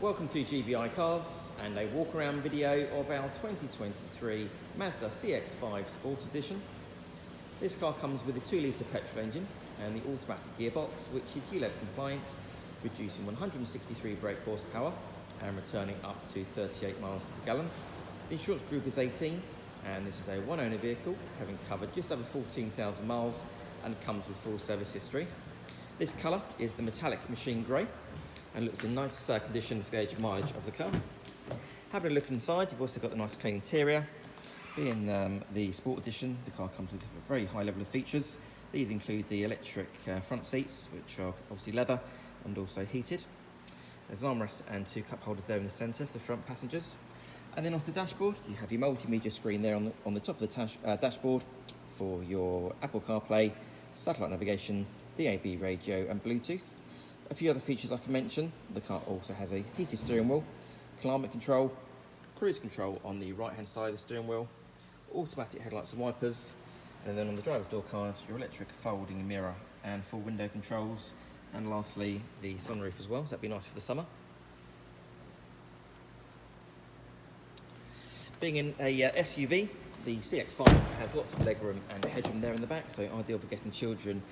Welcome to GBI Cars and a walk around video of our 2023 Mazda CX-5 Sport Edition. This car comes with a 2-litre petrol engine and the automatic gearbox, which is ULEZ compliant, producing 163 brake horsepower and returning up to 38 miles to the gallon. The insurance group is 18 and this is a one-owner vehicle, having covered just over 14,000 miles and comes with full service history. This colour is the metallic machine grey and looks in nice condition for the age of mileage of the car. Having a look inside, you've also got the nice clean interior. Being the Sport Edition, the car comes with a very high level of features. These include the electric front seats, which are obviously leather and also heated. There's an armrest and 2 cup holders there in the centre for the front passengers. And then off the dashboard, you have your multimedia screen there on the top of the dashboard for your Apple CarPlay, satellite navigation, DAB radio and Bluetooth. A few other features I can mention: the car also has a heated steering wheel, climate control, cruise control on the right hand side of the steering wheel, automatic headlights and wipers, and then on the driver's door card, your electric folding mirror and full window controls, and lastly the sunroof as well, so that'd be nice for the summer. Being in a SUV, the CX-5 has lots of legroom and headroom there in the back, so ideal for getting children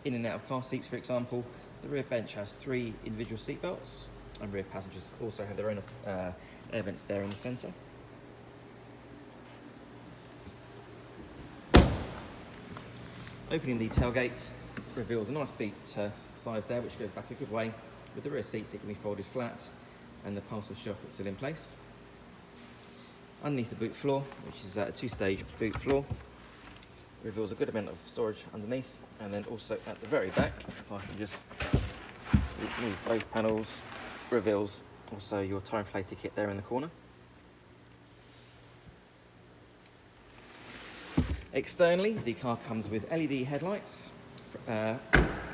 in and out of car seats, for example. The rear bench has 3 individual seat belts, and rear passengers also have their own air vents there in the centre. Opening the tailgate reveals a nice beat size there, which goes back a good way, with the rear seats that can be folded flat and the parcel shelf that's still in place. Underneath the boot floor, which is a 2-stage boot floor, reveals a good amount of storage underneath. And then also at the very back, if I can just remove both panels, reveals also your Tyre inflator kit there in the corner. Externally, the car comes with LED headlights, the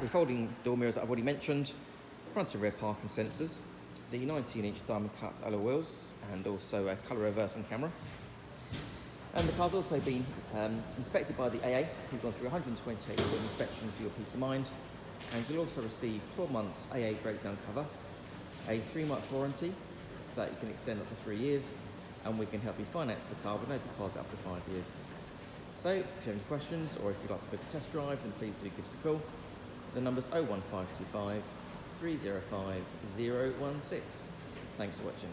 folding door mirrors that I've already mentioned, front and rear parking sensors, the 19-inch diamond cut alloy wheels, and also a colour reversing camera. And the car's also been inspected by the AA, who've gone through a 128-point inspection for your peace of mind. And you'll also receive 12 months AA breakdown cover, a 3-month warranty that you can extend up to 3 years, and we can help you finance the car with no deposit up to 5 years. So, if you have any questions or if you'd like to book a test drive, then please do give us a call. The number's 01525 305 016. Thanks for watching.